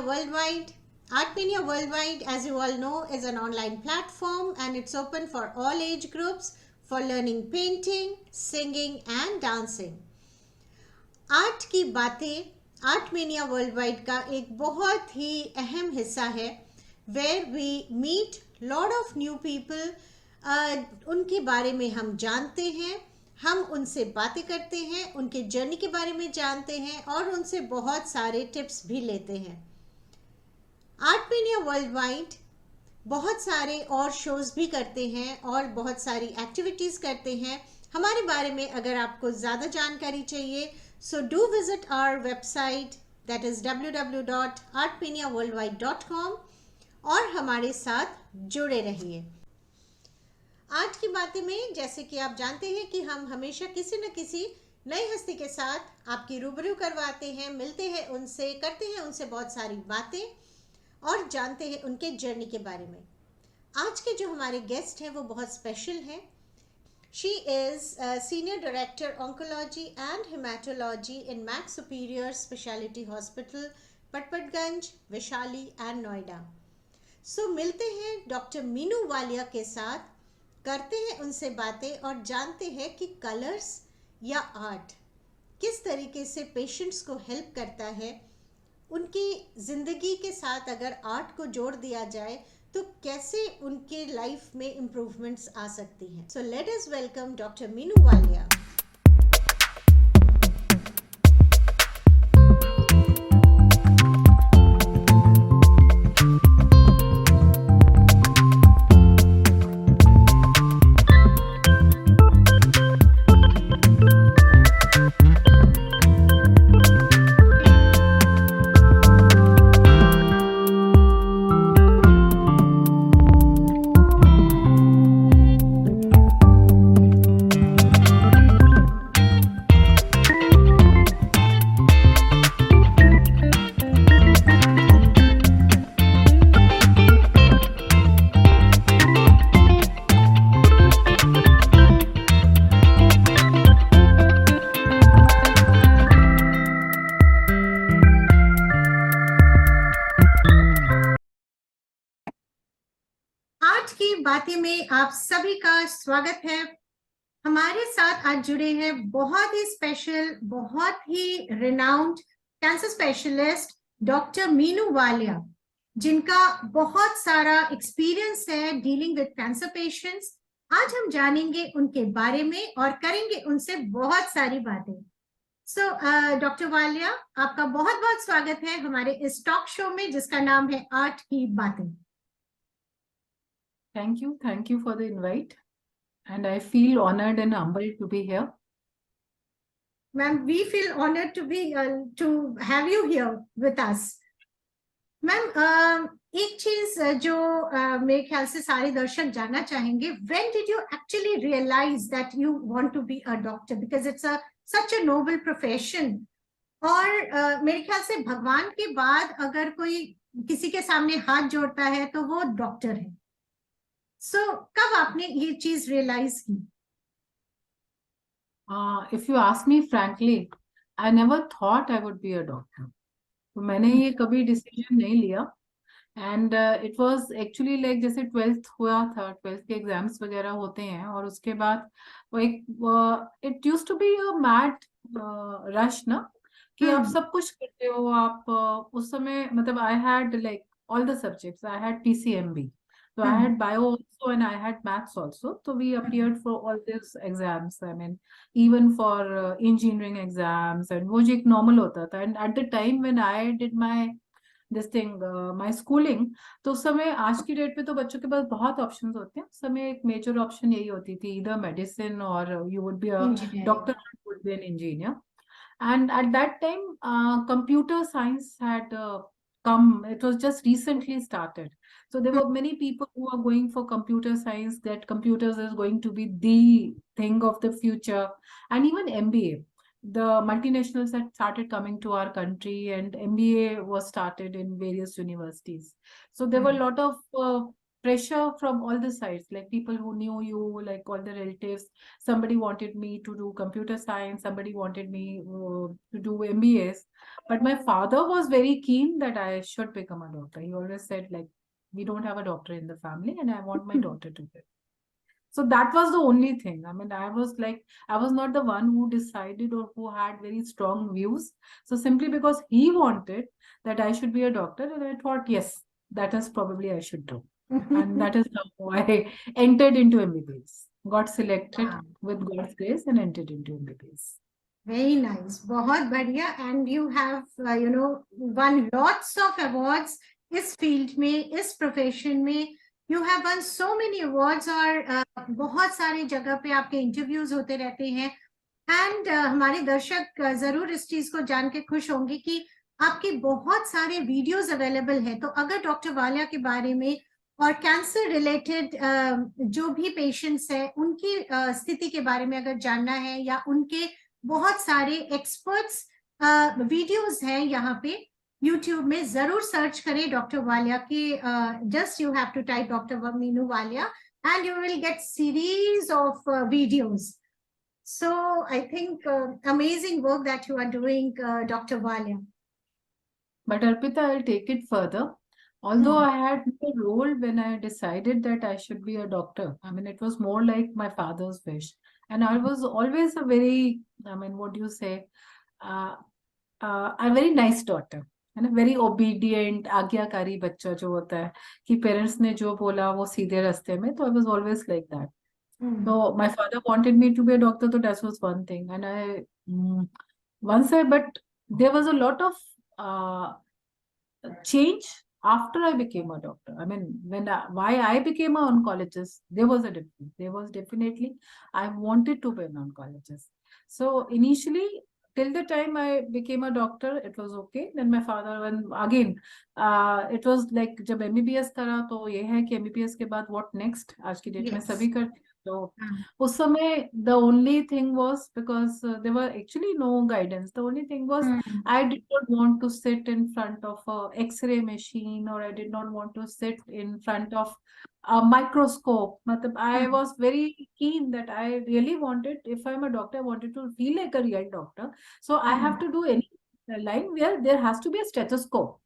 Worldwide. Artmania Worldwide, as you all know, is an online platform and it's open for all age groups for learning painting, singing and dancing. Art की बातें आर्टमेनिया worldwide का एक बहुत ही अहम हिस्सा है, where we meet lot of new people. उनके बारे में हम जानते हैं, हम उनसे बातें करते हैं, उनके जर्नी के बारे में जानते हैं और उनसे बहुत सारे टिप्स भी लेते हैं. आर्टमेनिया वर्ल्डवाइड बहुत सारे और शोज़ भी करते हैं और बहुत सारी एक्टिविटीज़ करते हैं. हमारे बारे में अगर आपको ज़्यादा जानकारी चाहिए, so do visit our website, that is www.artmaniaworldwide.com और हमारे साथ जुड़े रहिए. आज की बातें में जैसे कि आप जानते हैं कि हम हमेशा किसी न किसी नई हस्ती के साथ आपकी रूबरू करवाते हैं, मिलते हैं उनसे, करते हैं उनसे बहुत सारी बातें और जानते हैं उनके जर्नी के बारे में. आज के जो हमारे गेस्ट हैं वो बहुत स्पेशल हैं. She is Sr.Director Oncology and Hematology in Max Superior Specialty Hospital, Patparganj, Vaishali and Noida. So मिलते हैं डॉक्टर मीनू वालिया के साथ, करते हैं उनसे बातें और जानते हैं कि कलर्स या आर्ट किस तरीके से पेशेंट्स को हेल्प करता है. उनकी ज़िंदगी के साथ अगर आर्ट को जोड़ दिया जाए तो कैसे उनके लाइफ में इम्प्रूवमेंट्स आ सकती हैं. So let us welcome doctor Meenu Walia. बातें में आप सभी का स्वागत है. हमारे साथ आज जुड़े हैं बहुत ही स्पेशल, बहुत ही renowned cancer specialist doctor Meenu Walia, जिनका बहुत सारा एक्सपीरियंस है डीलिंग विद कैंसर पेशेंट्स. आज हम जानेंगे उनके बारे में और करेंगे उनसे बहुत सारी बातें. सो डॉक्टर वालिया, आपका बहुत बहुत स्वागत है हमारे इस टॉक शो में जिसका नाम है आर्ट की बातें. Thank you for the invite, and I feel honored and humbled to be here. Ma'am, we feel honored to have you here with us. Ma'am, एक चीज जो मेरे ख्याल से सारे दर्शक जानना चाहेंगे, when did you actually realize that you want to be a doctor, because it's such a noble profession. और मेरे ख्याल से भगवान के बाद अगर कोई किसी के सामने हाथ जोड़ता है तो वो डॉक्टर है. So, कब आपने ये चीज रियलाइज की? If you ask me frankly, I never thought I would be a doctor. तो मैंने ये कभी डिसीजन नहीं लिया. And it was actually like जैसे 12th हुआ था, 12th के एग्जाम्स वगैरह होते हैं और उसके बाद वो एक it used to be a mad rush ना, कि आप सब कुछ करते हो. आप उस समय मतलब I had like all the subjects. I had PCMB, so I had bio also and I had maths also. So we appeared for all these exams. I mean, even for engineering exams, and वो जो एक normal होता था. And at the time when I did my schooling, तो उस समय आज की डेट पे तो बच्चों के पास बहुत ऑप्शंस होते हैं. उस समय एक मेजर ऑप्शन यही होती थी, either medicine or you would be a doctor or would be an engineer. And at that time, computer science had come. It was just recently started. So there were many people who are going for computer science, that computers is going to be the thing of the future. And even MBA, the multinationals had started coming to our country, and MBA was started in various universities. So there were a lot of pressure from all the sides, like people who knew you, like all the relatives. Somebody wanted me to do computer science, somebody wanted me to do MBS. But my father was very keen that I should become a doctor. He always said, like, we don't have a doctor in the family, and I want my daughter to be. So that was the only thing. I mean, I was like, I was not the one who decided or who had very strong views. So simply because he wanted that I should be a doctor, and I thought, yes, that is probably I should do. And that is how I entered into MBBS. Got selected Wow. with God's grace and entered into MBBS. Very nice. बहुत बढ़िया. And you have, won lots of awards इस field में, इस profession में. You have won so many awards और बहुत सारी जगह पे आपके interviews होते रहते हैं. And हमारे दर्शक जरूर इस चीज को जान के खुश होंगे कि आपके बहुत सारे वीडियोस अवेलेबल हैं. तो अगर डॉक्टर वालिया के बारे में और कैंसर रिलेटेड जो भी पेशेंट्स हैं उनकी स्थिति के बारे में अगर जानना है, या उनके बहुत सारे एक्सपर्ट्स वीडियोस हैं यहाँ पे यूट्यूब में, जरूर सर्च करें डॉक्टर वालिया की. Just you have to type doctor Meenu Walia and you will get series of videos. So I think amazing work that you are doing, Dr. Walia. But Arpita, I'll take it further. Although I had no role when I decided that I should be a doctor. I mean, it was more like my father's wish. And I was always a very, I mean, what do you say? A very nice daughter. And a very obedient, आज्ञाकारी बच्चा जो होता है कि parents ने जो बोला वो सीधे रास्ते में. तो I was always like that. So my father wanted me to be a doctor, so that was one thing. And but there was a lot of change after I became a doctor. I mean, why I became an oncologist, there was a difference. There was definitely, I wanted to be an oncologist. So initially, till the time I became a doctor, it was okay. Then my father, when again, it was like जब MBBS करा तो ये है कि MBBS के बाद what next? आज की डेट में सभी करते हैं. So उस समय the only thing was, because there were actually no guidance. The only thing was I did not want to sit in front of a X-ray machine, or I did not want to sit in front of a microscope. I was very keen that I really wanted, if I'm a doctor, I wanted to feel like a real doctor. So I have to do any line where there has to be a stethoscope.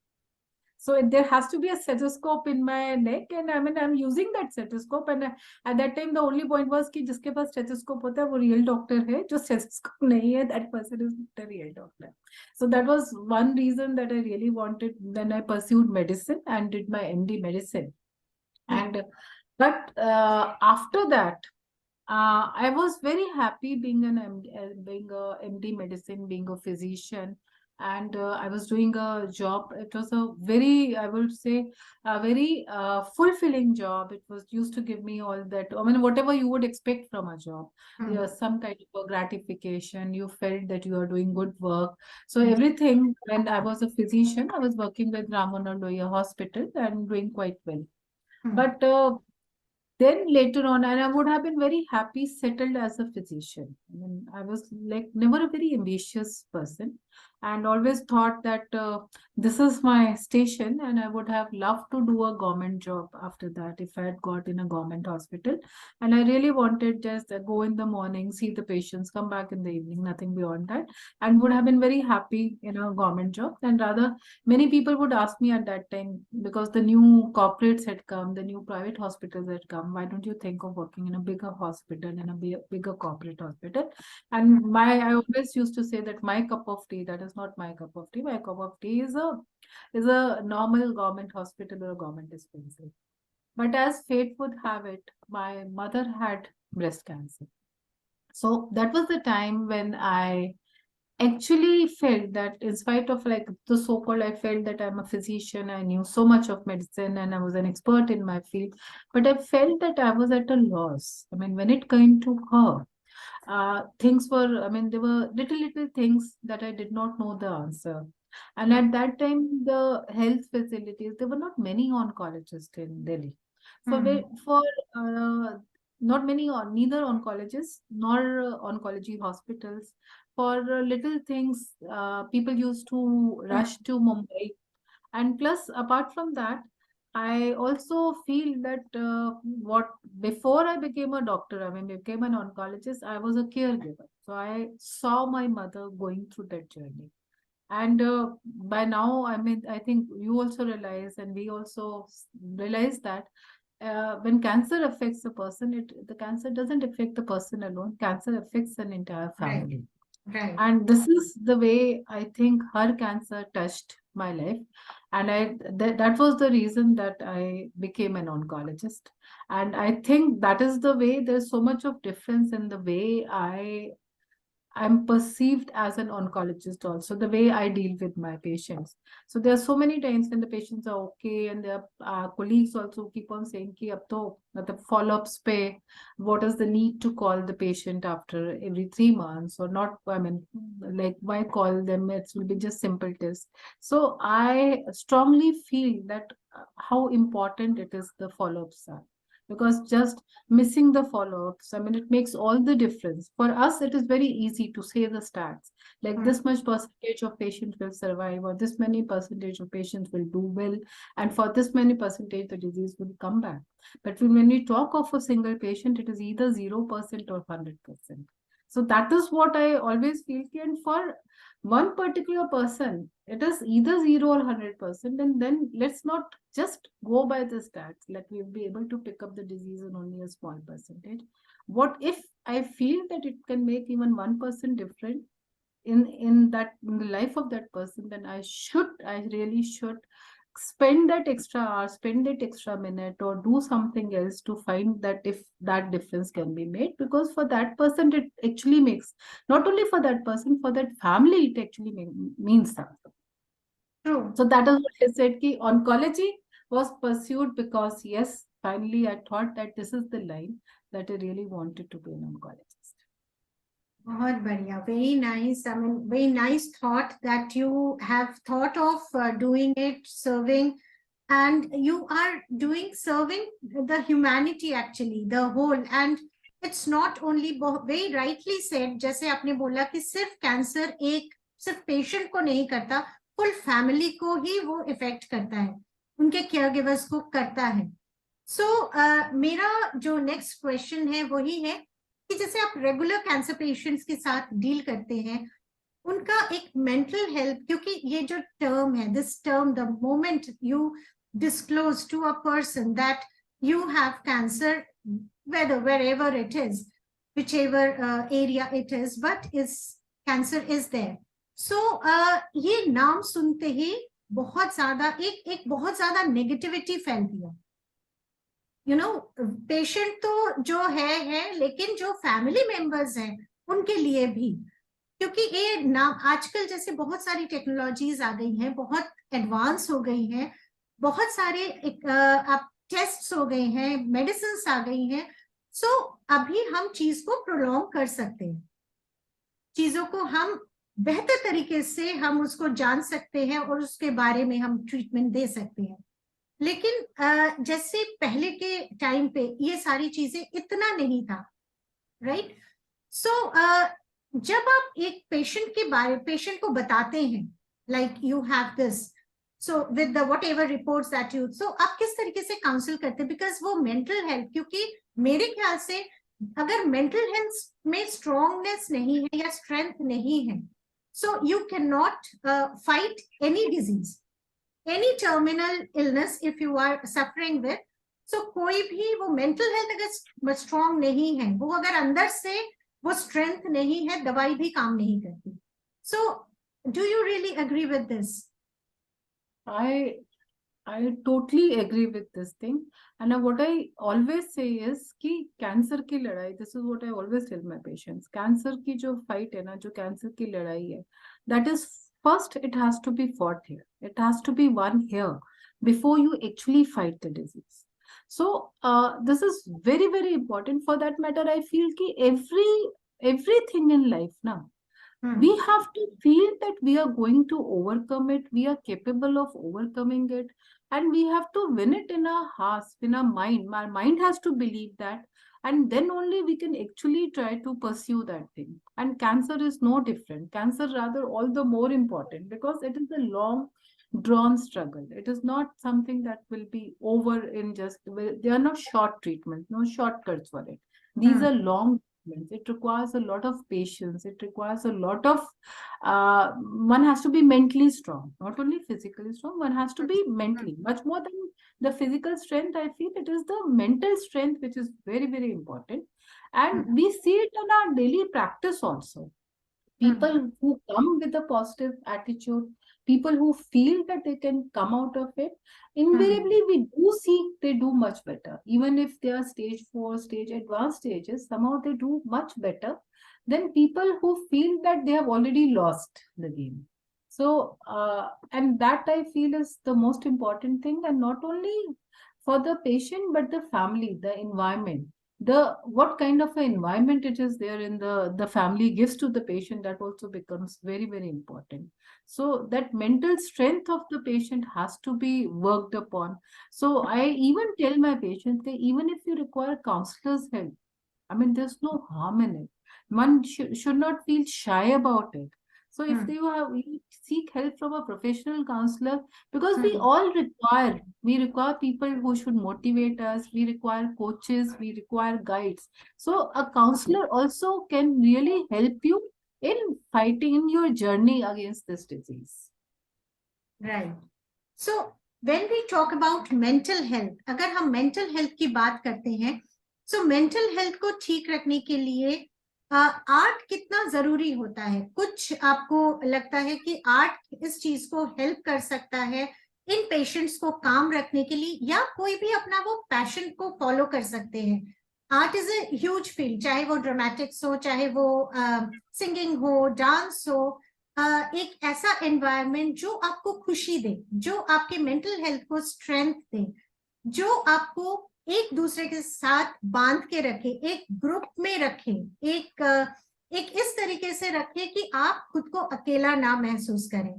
So there has to be a stethoscope in my neck, and I mean I'm using that stethoscope. And at that time the only point was कि जिसके पास stethoscope होता है वो real doctor है, जो stethoscope नहीं है, that person is not a real doctor. So that was one reason that I really wanted. Then I pursued medicine and did my MD medicine. And but after that, I was very happy being an being a MD medicine, being a physician, and I was doing a job. It was a very, I would say, a very fulfilling job. It was used to give me all that. I mean, whatever you would expect from a job, some kind of a gratification. You felt that you are doing good work. So everything. When I was a physician, I was working with Loya Hospital and doing quite well. But then later on, and I would have been very happy settled as a physician. I mean, I was like never a very ambitious person, and always thought that this is my station, and I would have loved to do a government job after that if I had got in a government hospital. And I really wanted just go in the morning, see the patients, come back in the evening, nothing beyond that, and would have been very happy in a government job. And rather, many people would ask me at that time, because the new corporates had come, the new private hospitals had come, why don't you think of working in a bigger hospital, in a bigger corporate hospital? And I always used to say that my cup of tea, that is not my cup of tea. My cup of tea is a normal government hospital or a government dispensary. But as fate would have it, my mother had breast cancer. So that was the time when I actually felt that, in spite of like the so-called, I felt that I'm a physician, I knew so much of medicine and I was an expert in my field, but I felt that I was at a loss. I mean, when it came to her, things were, I mean, there were little things that I did not know the answer. And at that time, the health facilities, there were not many oncologists in Delhi. For not many, or neither oncologists nor oncology hospitals. For little things, people used to rush to Mumbai. And plus, apart from that, I also feel that what before I became a doctor, I mean, became an oncologist, I was a caregiver. So I saw my mother going through that journey. And by now, I mean, I think you also realize, and we also realize that when cancer affects a person, the cancer doesn't affect the person alone. Cancer affects an entire Right, family. right. And this is the way I think her cancer touched my life. And that was the reason that I became an oncologist. And I think that is the way there's so much of difference in the way I'm perceived as an oncologist also, the way I deal with my patients. So there are so many times when the patients are okay, and their colleagues also keep on saying ki ab to the follow-ups pe what is the need to call the patient after every 3 months or not. I mean, like why call them? It will be just simple test. So I strongly feel that how important it is the follow-ups are, because just missing the follow-ups, I mean, it makes all the difference. For us, it is very easy to say the stats, like Hmm. this much percentage of patients will survive, or this many percentage of patients will do well, and for this many percentage, the disease will come back. But when we talk of a single patient, it is either 0% or 100%. So that is what I always feel. And for one particular person, it is either 0 or 100%. And then let's not just go by the stats, like we'll be able to pick up the disease in only a small percentage. What if I feel that it can make even 1% different in the life of that person, then I really should spend that extra hour, spend that extra minute, or do something else to find that if that difference can be made. Because for that person, it actually makes, not only for that person, for that family, it actually means something. True. So that is what I said, ki oncology was pursued because, yes, finally I thought that this is the line that I really wanted to be an oncologist. बहुत बढ़िया, very nice. I mean, very nice thought that you have thought of doing it, serving, and you are doing serving the humanity actually, the whole. And it's not only, very rightly said, जैसे आपने बोला कि सिर्फ cancer एक सिर्फ patient को नहीं करता, फुल फैमिली को ही वो इफेक्ट करता है, उनके केयर गिवर्स को करता है. सो मेरा जो नेक्स्ट क्वेश्चन है वही है कि जैसे आप रेगुलर कैंसर पेशेंट्स के साथ डील करते हैं, उनका एक मेंटल हेल्थ, क्योंकि ये जो टर्म है, this term, the moment you disclose to a person that you have cancer, wherever it is, whichever area it is, but is cancer is there. So ये नाम सुनते ही बहुत ज्यादा एक बहुत ज्यादा नेगेटिविटी फैलती है. पेशेंट तो जो है, लेकिन जो फैमिली मेंबर्स हैं उनके लिए भी, क्योंकि ये नाम आजकल जैसे बहुत सारी टेक्नोलॉजीज आ गई हैं, बहुत एडवांस हो गई हैं, बहुत सारे आप टेस्ट हो गए हैं, मेडिसिन आ गई हैं. सो अभी हम चीज को प्रोलॉन्ग कर सकते हैं, चीजों को हम बेहतर तरीके से हम उसको जान सकते हैं और उसके बारे में हम ट्रीटमेंट दे सकते हैं. लेकिन जैसे पहले के टाइम पे ये सारी चीजें इतना नहीं था, राइट? सो जब आप एक पेशेंट को बताते हैं, like you have this, so with the whatever reports that you, so आप किस तरीके से काउंसिल करते हैं? बिकॉज वो मेंटल हेल्थ, क्योंकि मेरे ख्याल से अगर मेंटल हेल्थ में स्ट्रॉन्गनेस नहीं है या स्ट्रेंथ नहीं है, so you can not fight any disease, any terminal illness if you are suffering with. So कोई भी वो mental health अगर strong नहीं है, वो अगर अंदर से वो strength नहीं है, दवाई भी काम नहीं करती. So do you really agree with this? I totally agree with this thing. And what I always say is कि कैंसर की लड़ाई, this is what I always tell my patients, cancer की जो फाइट है ना, जो कैंसर की लड़ाई है, that is first it has to be fought here. It has to be won here before you actually fight the disease. So this is very, very important. For that matter, I feel कि everything in life now, we have to feel that we are going to overcome it, we are capable of overcoming it, and we have to win it in our hearts, in our mind. Our mind has to believe that, and then only we can actually try to pursue that thing. And cancer is no different. Cancer rather all the more important because it is a long drawn struggle. It is not something that will be over in just, they are not short treatments, no shortcuts for it. These Hmm. are long treatments. It requires a lot of patience. It requires a lot of, one has to be mentally strong, not only physically strong, one has to be mentally, much more than the physical strength. I feel it is the mental strength which is very, very important. Hmm. And we see it in our daily practice also. Hmm. People who come with a positive attitude, people who feel that they can come out of it, Hmm. invariably we do see they do much better. Even if they are stage 4, stage advanced stages, somehow they do much better than people who feel that they have already lost the game. So, and that I feel is the most important thing, and not only for the patient, but the family, the environment, the what kind of an environment it is there in the family gives to the patient, that also becomes very, very important. So that mental strength of the patient has to be worked upon. So I even tell my patients that even if you require counselor's help, I mean, there's no harm in it. One should not feel shy about it. So if Hmm. you seek help from a professional counselor, because Hmm. we require people who should motivate us, we require coaches, we require guides. So a counselor also can really help you in fighting in your journey against this disease. Right. So when we talk about mental health, अगर हम mental health की बात करते हैं, so mental health को ठीक रखने के लिए आर्ट कितना जरूरी होता है? कुछ आपको लगता है कि आर्ट इस चीज को हेल्प कर सकता है इन पेशेंट्स को काम रखने के लिए, या कोई भी अपना वो पैशन को फॉलो कर सकते हैं? Art is a huge field, चाहे वो ड्रामेटिक्स हो, चाहे वो सिंगिंग हो, डांस हो, एक ऐसा एनवायरनमेंट जो आपको खुशी दे, जो आपके मेंटल हेल्थ को स्ट्रेंथ दे, जो आपको एक दूसरे के साथ बांध के रखे, एक ग्रुप में रखे, एक इस तरीके से रखे कि आप खुद को अकेला ना महसूस करें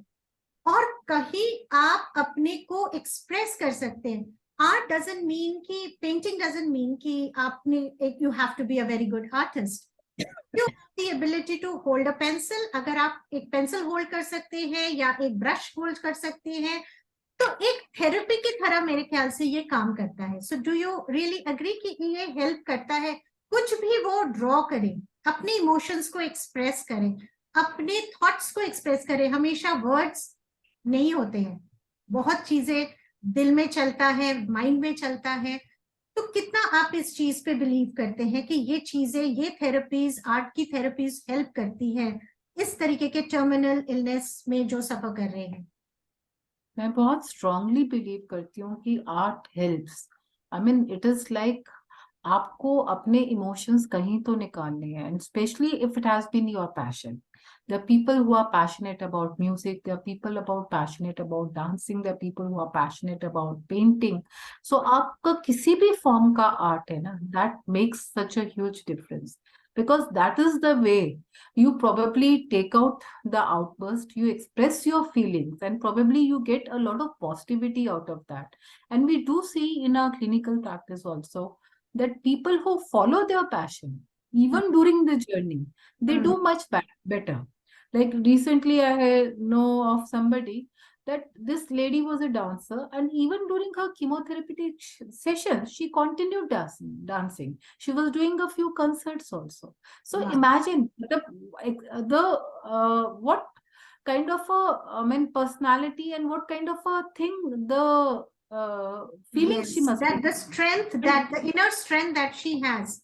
और कहीं आप अपने को एक्सप्रेस कर सकते हैं. आर्ट डजंट मीन कि, पेंटिंग डजंट मीन कि आपने एक, you have to be a very good artist. You have the ability to hold a pencil. अगर आप एक पेंसिल होल्ड कर सकते हैं या एक ब्रश होल्ड कर सकते हैं, तो एक थेरेपी की तरह मेरे ख्याल से ये काम करता है. So do you really agree कि ये हेल्प करता है? कुछ भी वो ड्रॉ करें, अपने इमोशंस को एक्सप्रेस करें, अपने थॉट्स को एक्सप्रेस करें. हमेशा वर्ड्स नहीं होते हैं, बहुत चीजें दिल में चलता है, माइंड में चलता है. तो कितना आप इस चीज पे बिलीव करते हैं कि ये चीजें, ये थेरेपीज, आर्ट की थेरेपीज हेल्प करती हैं इस तरीके के टर्मिनल इलनेस में जो सफर कर रहे हैं? मैं बहुत स्ट्रांगली बिलीव करती हूँ कि art helps. I mean it is like आपको अपने इमोशंस कहीं तो निकालने हैं, and specially if it has been your passion. There are people who are passionate about music, there are people about passionate about dancing, there are people who are passionate about painting. So आपका किसी भी form का art है ना, that makes such a huge difference, because that is the way you probably take out the outburst, you express your feelings, and probably you get a lot of positivity out of that. And we do see in our clinical practice also that people who follow their passion, even during the journey, they Hmm. do much better. Like recently, I know of somebody that this lady was a dancer, and even during her chemotherapeutic sessions, she continued dancing. She was doing a few concerts also. So Wow. imagine the what kind of a, I mean, personality, and what kind of a thing, the feelings she Yes, must that be. the strength, And that the inner strength that she has,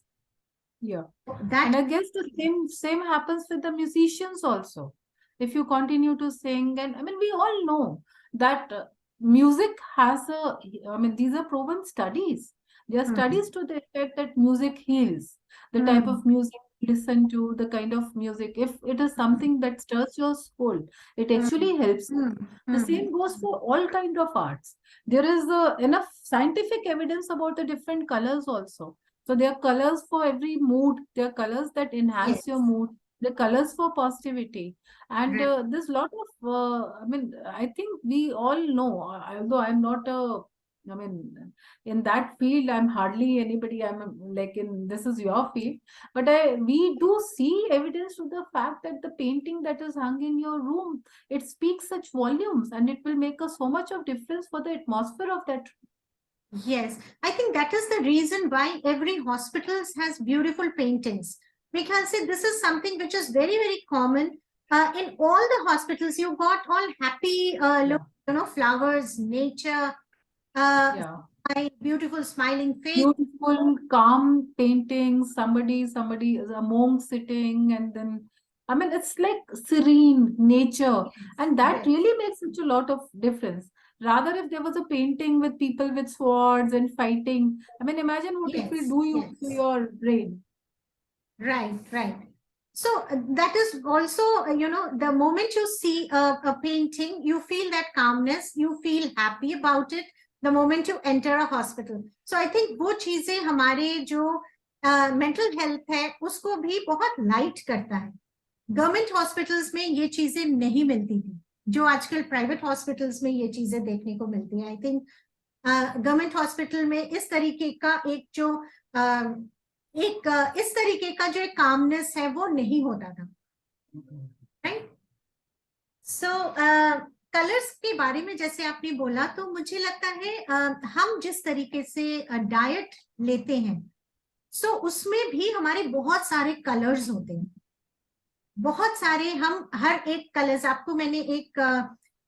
yeah. And that. I guess the same happens with the musicians also. If you continue to sing, and I mean, we all know that music has a, I mean, these are proven studies. There are Hmm. studies to the effect that music heals. The type Hmm. of music you listen to, the kind of music, if it is something that stirs your soul, it Hmm. actually helps you. Hmm. The Hmm. same goes for all kind of arts. There is enough scientific evidence about the different colors also. So there are colors for every mood. There are colors that enhance your Yes. mood. The colors for positivity. And Right. there's a lot of, I mean, I think we all know, although I'm not a I mean, in that field, I'm hardly anybody. I'm like this is your field, but we do see evidence to the fact that the painting that is hung in your room, it speaks such volumes, and it will make a so much of difference for the atmosphere of that. Yes, I think that is the reason why every hospital has beautiful paintings. We can say this is something which is very, very common. In all the hospitals, you got all happy, look, flowers, nature, uh, Yeah. beautiful smiling face. Beautiful, calm paintings. Somebody is a monk sitting, and then, I mean, it's like serene nature, and that Yes, really makes such a lot of difference. Rather, if there was a painting with people with swords and fighting, I mean, imagine what it will yes, do you to yes. your brain. Right, right. So that is also, the moment you see a painting, you feel that calmness, you feel happy about it the moment you enter a hospital. So I think वो चीजें हमारे जो mental health है उसको भी बहुत light करता है. गवर्नमेंट हॉस्पिटल्स में ये चीजें नहीं मिलती थी जो आजकल प्राइवेट हॉस्पिटल्स में ये चीजें देखने को मिलती है. आई थिंक गवर्नमेंट हॉस्पिटल में इस तरीके का इस तरीके का जो एक कामनेस है वो नहीं होता था. राइट. सो कलर्स के बारे में जैसे आपने बोला तो मुझे लगता है हम जिस तरीके से डाइट लेते हैं सो उसमें भी हमारे बहुत सारे कलर्स होते हैं. बहुत सारे हम हर एक कलर्स आपको मैंने एक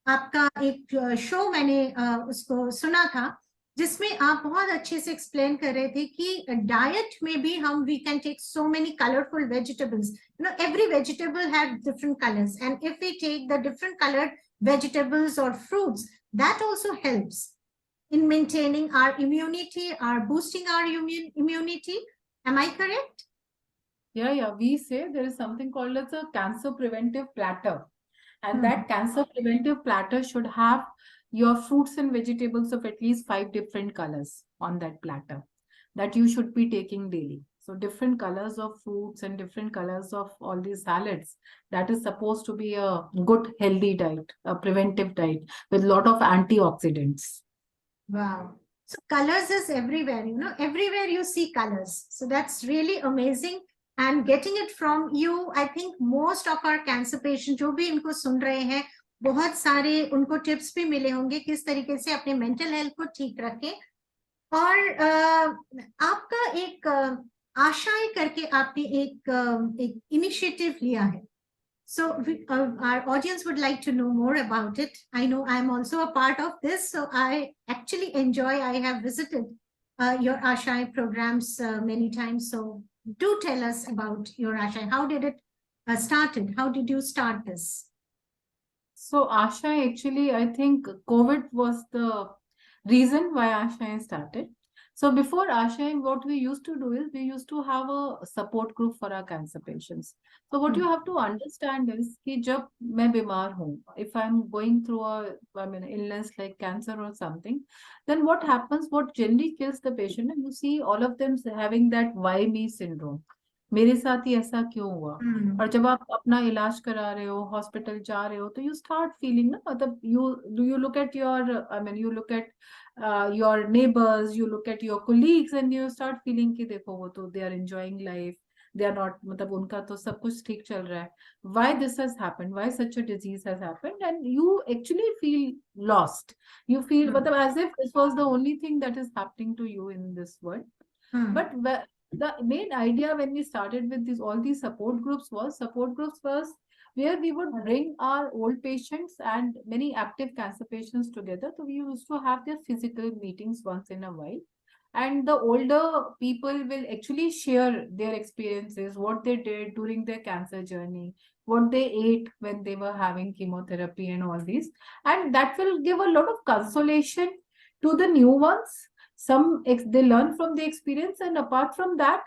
आपका एक शो मैंने उसको सुना था जिसमें आप बहुत अच्छे से एक्सप्लेन कर रहे थे कि डाइट में भी हम we can take so many colourful vegetables. Every vegetable have different colours and if we take the different coloured vegetables or fruits that also helps in maintaining our immunity or boosting our immunity. Am I correct? Yeah. We say there is something called as a cancer preventive platter. And Hmm. that cancer preventive platter should have your fruits and vegetables of at least 5 different colors on that platter that you should be taking daily. So different colors of fruits and different colors of all these salads. That is supposed to be a good healthy diet, a preventive diet with a lot of antioxidants. Wow. So colors is everywhere, everywhere you see colors. So that's really amazing. And getting it from you, I think most of our cancer patients जो भी इनको सुन रहे हैं बहुत सारे उनको tips भी मिले होंगे किस तरीके से अपने मेंटल हेल्थ को ठीक रखें. और आपका एक आशाएं करके आपने एक इनिशिएटिव लिया है. So our audience would like to know more about it. I know I'm also a part of this, so I actually enjoy. I have visited your Ashai programs many times. So do tell us about your Ashai. How did it started? How did you start this? So Asha, actually, I think COVID was the reason why Asha started. So before Asha, what we used to do is we used to have a support group for our cancer patients. So what you have to understand is कि जब मैं बीमार हूँ, if I'm going through illness like cancer or something, then what happens? What generally kills the patient? And you see all of them having that why me syndrome. मेरे साथ ही ऐसा क्यों हुआ? और जब आप अपना इलाज करा रहे हो हॉस्पिटल जा रहे हो तो यू स्टार्ट फीलिंग ना मतलब you look at your you look at your neighbours you look at your colleagues and you start feeling कि देखो वो तो they are enjoying life they are not मतलब उनका तो सब कुछ ठीक चल रहा है. Why this has happened why such a disease has happened and you actually feel lost. You feel मतलब as if this was the only thing that is happening to you in this world. But the main idea when we started with all these support groups was where we would bring our old patients and many active cancer patients together. So we used to have their physical meetings once in a while. And the older people will actually share their experiences, what they did during their cancer journey, what they ate when they were having chemotherapy and all these. And that will give a lot of consolation to the new ones. They learn from the experience, and apart from that,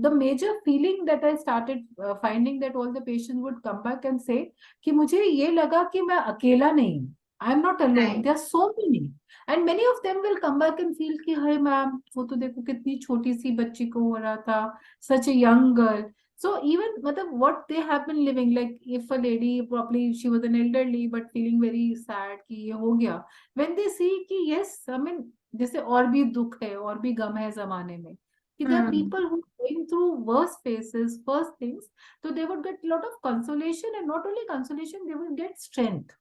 the major feeling that I started finding that all the patients would come back and say कि मुझे ये लगा कि मैं अकेला नहीं हूँ. I am not alone. There are so many. And many of them will come back and feel कि हाय मैम वो तो देखो कितनी छोटी सी बच्ची को हो रहा था, such a young girl. So even मतलब what they have been living, like if a lady probably she was an elderly but feeling very sad कि ये हो गया, when they see कि yes, I mean जैसे और भी दुख है और भी गम है जमाने में, कि there are people who are going through worse phases, worse things, so they would get a lot of consolation, and not only consolation, they will get strength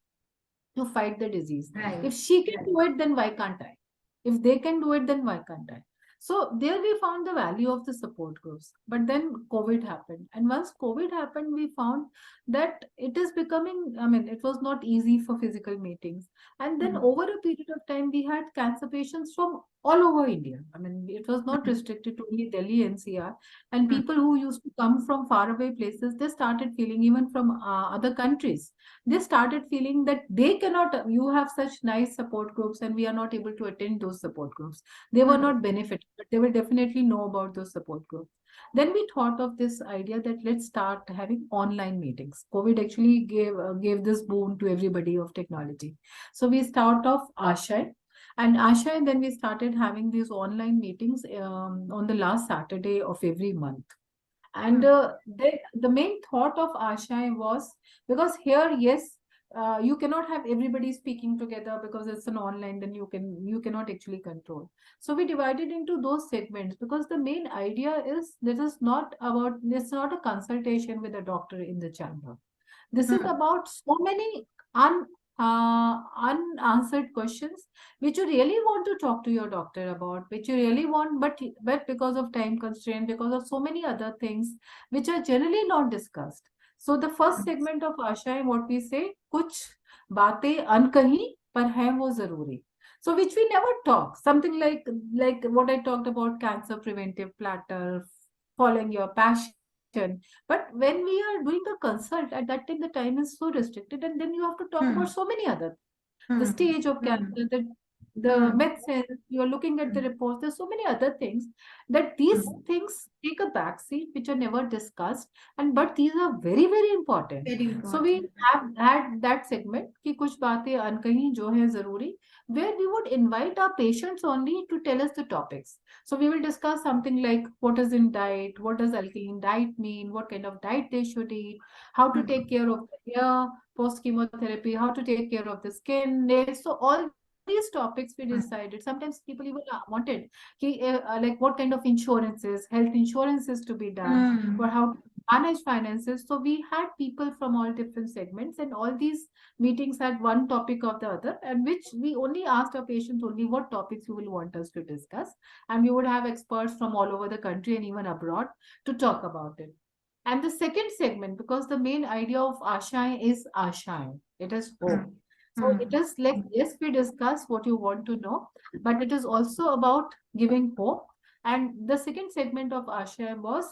to fight the disease. Right. If she can do it, then why can't I? If they can do it, then why can't I? So there we found the value of the support groups. But then COVID happened. And once COVID happened, we found that it is becoming, I mean, it was not easy for physical meetings. And then over a period of time, we had cancer patients from all over India. I mean, it was not restricted to only Delhi NCR. And people who used to come from faraway places, they started feeling, even from other countries, they started feeling that they cannot, you have such nice support groups and we are not able to attend those support groups. They were not benefited, but they will definitely know about those support groups. Then we thought of this idea that let's start having online meetings. COVID actually gave this boon to everybody of technology. So we start off Ashay, and Ashay, and then we started having these online meetings on the last Saturday of every month. And the main thought of Asha was, because here, yes, you cannot have everybody speaking together because it's an online, then you cannot actually control. So we divided into those segments, because the main idea is this is not a consultation with a doctor in the chamber. This is about so many unanswered questions which you really want to talk to your doctor about, which you really want, but because of time constraint, because of so many other things which are generally not discussed. So the first segment of Asha है, what we say, कुछ बातें अनकही पर है वो जरूरी. So which we never talk. Something like what I talked about, cancer preventive platter, following your passion. But when we are doing a consult, at that time the time is so restricted, and then you have to talk about so many other, the stage of cancer, the medicine, you're looking at the reports, there's so many other things, that these things take a backseat, which are never discussed, and but these are very, very important. Very So we important. have had that segment, ki kuch baatein unkahi jo hai zaruri, where we would invite our patients only to tell us the topics. So we will discuss something like what is in diet, what does alkaline diet mean, what kind of diet they should eat, how to take care of the hair post chemotherapy, how to take care of the skin, nails. So all these topics we decided. Sometimes people even wanted like what kind of insurances, health insurances to be done, or how to manage finances. So we had people from all different segments, and all these meetings had one topic of the other, and which we only asked our patients only what topics you will want us to discuss, and we would have experts from all over the country and even abroad to talk about it. And the second segment, because the main idea of Asha is Asha, it is hope. So it is like, yes, we discuss what you want to know, but it is also about giving hope. And the second segment of Asha was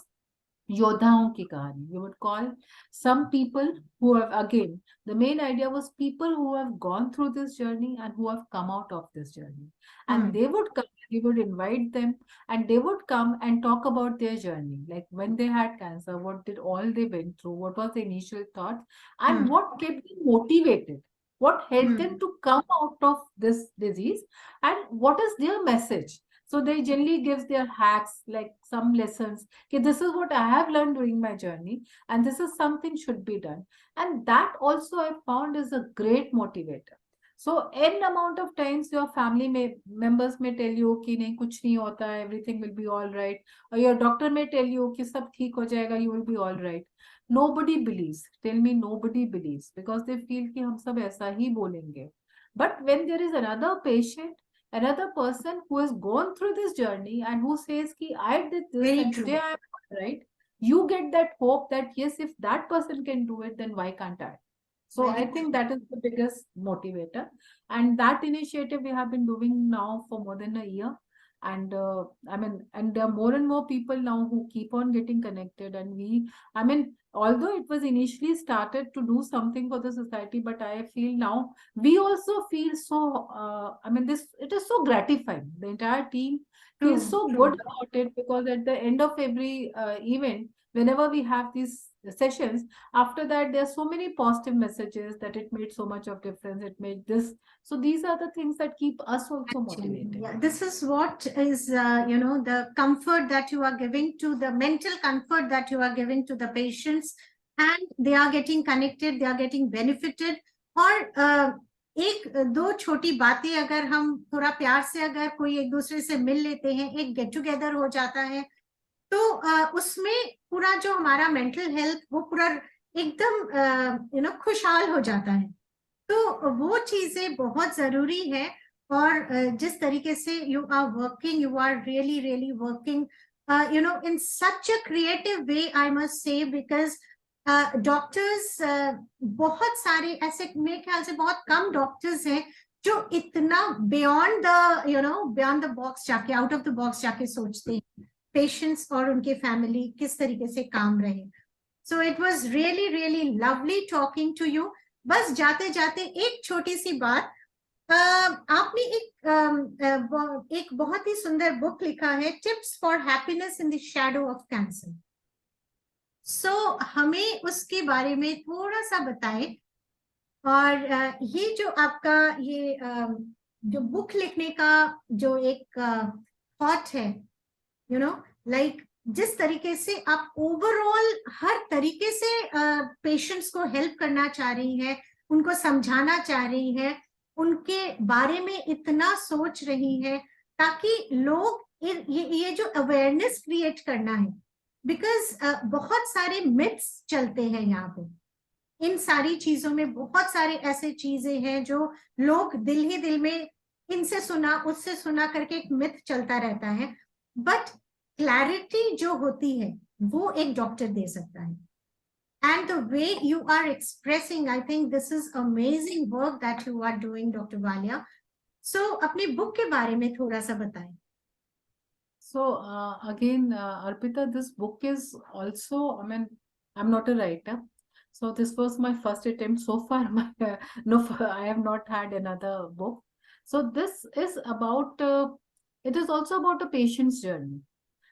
योद्धाओं की कहानी. We would call some people who have, again, the main idea was people who have gone through this journey and who have come out of this journey. And they would come, we would invite them, and they would come and talk about their journey, like when they had cancer, what did all they went through, what was the initial thought, and what kept them motivated, what helped them to come out of this disease, and what is their message. So they generally gives their hacks, like some lessons. Okay, this is what I have learned during my journey, and this is something should be done. And that also I found is a great motivator. So n amount of times your members may tell you कि नहीं कुछ नहीं होता है, everything will be all right, or your doctor may tell you कि सब ठीक हो जाएगा, you will be all right. Nobody believes. Tell me, nobody believes, because they feel कि हम सब ऐसा ही बोलेंगे. But when there is another patient, another person who has gone through this journey and who says ki I did this Very and true. today I am all right, you get that hope that yes, if that person can do it, then why can't I? So Very I think that is the biggest motivator, and that initiative we have been doing now for more than a year. And I mean, and there are more and more people now who keep on getting connected, and I mean, although it was initially started to do something for the society, but I feel now we also feel so, I mean, this, it is so gratifying. The entire team feels so good about it, because at the end of every event, whenever we have these sessions, after that, there are so many positive messages that it made so much of difference. It made this. So these are the things that keep us also motivated. Yeah, this is what is, the comfort that you are giving to the mental comfort that you are giving to the patients, and they are getting connected, they are getting benefited, or एक दो छोटी बातें अगर हम थोड़ा प्यार से अगर कोई एक दूसरे से मिल लेते हैं, एक गेट टुगेदर हो जाता है, तो उसमें पूरा जो हमारा मेंटल हेल्थ वो पूरा एकदम खुशहाल हो जाता है। तो वो चीजें बहुत जरूरी है। और जिस तरीके से you are working, you are really really working in such a creative way, I must say, because doctors बहुत सारे ऐसे, मेरे ख्याल से बहुत कम डॉक्टर्स हैं जो इतना beyond the beyond the box जाके, आउट ऑफ द बॉक्स जाके सोचते हैं पेशेंट्स और उनके फैमिली किस तरीके से काम रहे। So it was really really lovely talking to you. बस जाते जाते एक छोटी सी बात, आपने एक बहुत ही सुंदर बुक लिखा है, tips for happiness in the shadow of cancer. So हमें उसके बारे में थोड़ा सा बताएं। और ये जो आपका ये जो बुक लिखने का जो एक थॉट है, लाइक जिस तरीके से आप ओवरऑल हर तरीके से पेशेंट्स को हेल्प करना चाह रही हैं, उनको समझाना चाह रही हैं, उनके बारे में इतना सोच रही हैं, ताकि लोग ये जो अवेयरनेस क्रिएट करना है, बिकॉज बहुत सारे मिथ्स चलते हैं यहाँ पे। इन सारी चीजों में बहुत सारे ऐसे चीजें हैं जो लोग दिल ही दिल में इनसे सुना उससे सुना करके एक मिथ चलता रहता है। बट क्लैरिटी जो होती है वो एक डॉक्टर दे सकता है। And the way you are expressing, I think this is amazing work that you are doing, doctor Walia. So अपनी बुक के बारे में थोड़ा सा बताएं। So again, Arpita, this book is also, I mean, I'm not a writer. So this was my first attempt so far. No, I have not had another book. So this is about, it is also about a patient's journey.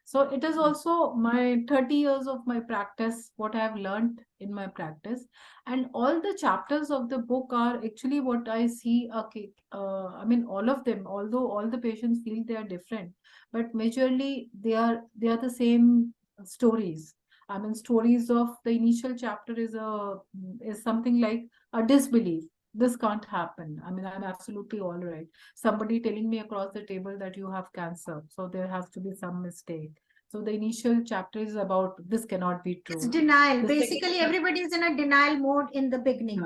So it is also my 30 years of my practice, what I have learned in my practice. And all the chapters of the book are actually what I see. Okay, I mean, all of them, although all the patients feel they are different, but majorly they are the same stories. I mean, stories of the initial chapter is something like a disbelief. This can't happen. I mean, I'm absolutely all right. Somebody telling me across the table that you have cancer, so there has to be some mistake. So the initial chapter is about this cannot be It's true. denial. The second Basically everybody is in a denial mode in the beginning.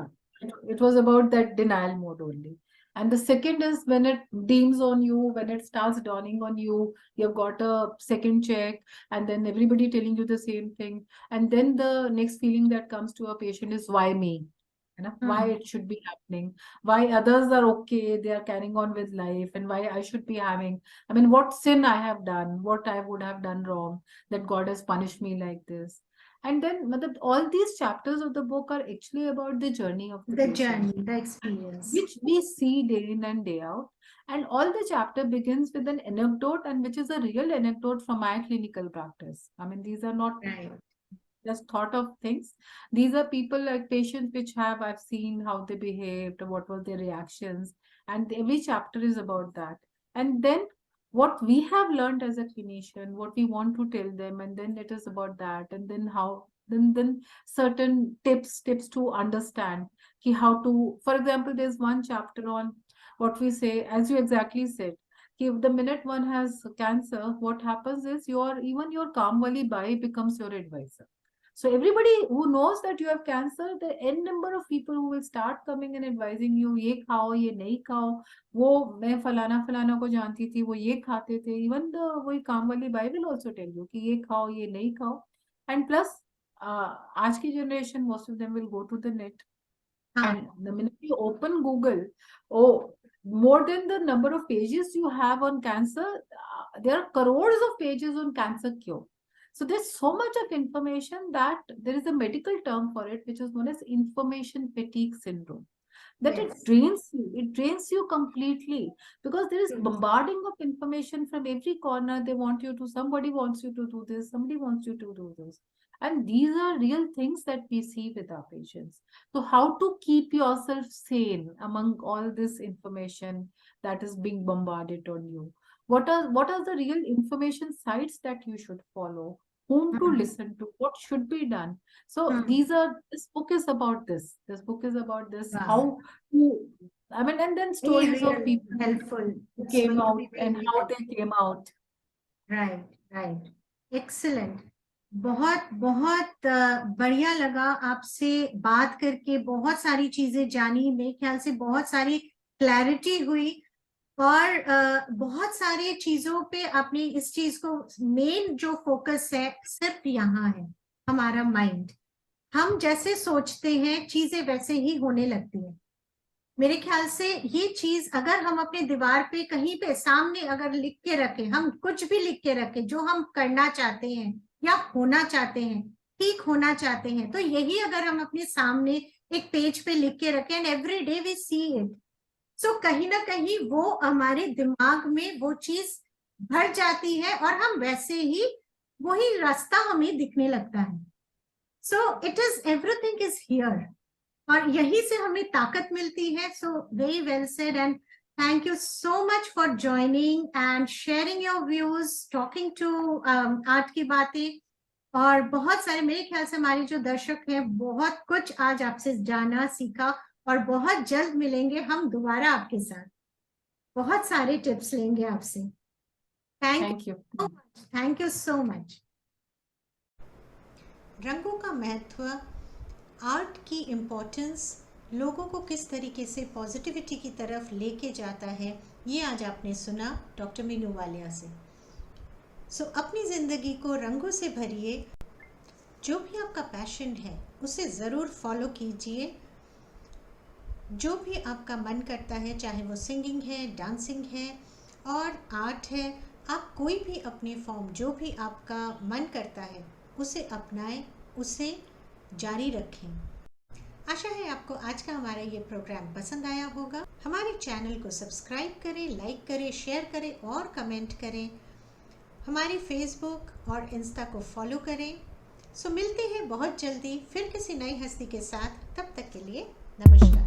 it was about that denial mode only. And the second is when it deems on you, when it starts dawning on you, you've got a second check, and then everybody telling you the same thing. And then the next feeling that comes to a patient is why me? You know, why it should be happening, why others are okay, they are carrying on with life, and why I should be having, I mean, what sin I have done, what I would have done wrong, that God has punished me like this. And then all these chapters of the book are actually about the journey of the The patient, journey, the experience. which we see day in and day out. And all the chapter begins with an anecdote, and which is a real anecdote from my clinical practice. I mean, these are not Right. just thought of things. These are people like patients which have, I've seen how they behaved, what were their reactions, and every chapter is about that. And then what we have learned as a clinician, what we want to tell them, and then it is about that, and then how then certain tips to understand how to, for example, there's one chapter on what we say, as you exactly said, if the minute one has cancer, what happens is even your calm wali bai becomes your advisor. So everybody who knows that you have cancer, the n number of people who will start coming and advising you, ये खाओ, ये नहीं खाओ, वो मैं फलाना फलाना को जानती थी, वो ये खाते थे. Even the वही काम वाली by will also tell you कि ये खाओ, ये नहीं खाओ. And plus, आज की generation, most of them will go to the net. And the minute you open Google, oh, more than the number of pages you have on cancer, there are crores of pages on cancer cure. So there's so much of information that there is a medical term for it, which is known as information fatigue syndrome. That Yes. it drains you completely, because there is bombarding of information from every corner. Somebody wants you to do this, somebody wants you to do this. And these are real things that we see with our patients. So how to keep yourself sane among all this information that is being bombarded on you? What are the real information sites that you should follow? Whom to listen to? What should be done? So this book is about this. This book is about this, Wow. how to I mean, and then Very stories of real, people helpful. who It's came going to out be and really how helpful. they came out. Right right, excellent. बहुत बहुत बढ़िया लगा आपसे बात करके, बहुत सारी चीजें जानी, मेरे ख्याल से बहुत सारी क्लैरिटी हुई, और बहुत सारी चीजों पे आपने इस चीज को, मेन जो फोकस है सिर्फ यहाँ है हमारा माइंड। हम जैसे सोचते हैं चीजें वैसे ही होने लगती हैं। मेरे ख्याल से ये चीज अगर हम अपने दीवार पे कहीं पे सामने अगर लिख के रखें, हम कुछ भी लिख के रखें जो हम करना चाहते हैं या होना चाहते हैं, ठीक होना चाहते हैं, तो यही अगर हम अपने सामने एक पेज पे लिख के रखें and every day we see it, so कहीं ना कहीं वो हमारे दिमाग में वो चीज भर जाती है और हम वैसे ही वही रास्ता हमें दिखने लगता है। So it is, everything is here, और यही से हमें ताकत मिलती है। So very well said, and thank you so much for joining and sharing your views, talking to art की बातें। और बहुत सारे, मेरे ख्याल से हमारे जो दर्शक हैं बहुत कुछ आज आपसे जाना, सीखा, और बहुत जल्द मिलेंगे हम दोबारा आपके साथ, बहुत सारे टिप्स लेंगे आपसे। Thank you Thank you. So much, thank you so much. रंगों का महत्व, आर्ट की इम्पोर्टेंस, लोगों को किस तरीके से पॉजिटिविटी की तरफ लेके जाता है, ये आज आपने सुना डॉक्टर मीनू वालिया से। सो अपनी ज़िंदगी को रंगों से भरिए, जो भी आपका पैशन है उसे ज़रूर फॉलो कीजिए। जो भी आपका मन करता है, चाहे वो सिंगिंग है, डांसिंग है और आर्ट है, आप कोई भी अपनी फॉर्म, जो भी आपका मन करता है उसे अपनाएं, उसे जारी रखें। आशा है आपको आज का हमारा ये प्रोग्राम पसंद आया होगा। हमारे चैनल को सब्सक्राइब करें, लाइक करें, शेयर करें और कमेंट करें। हमारे फेसबुक और इंस्टा को फॉलो करें। सो मिलते हैं बहुत जल्दी फिर किसी नई हस्ती के साथ। तब तक के लिए नमस्कार।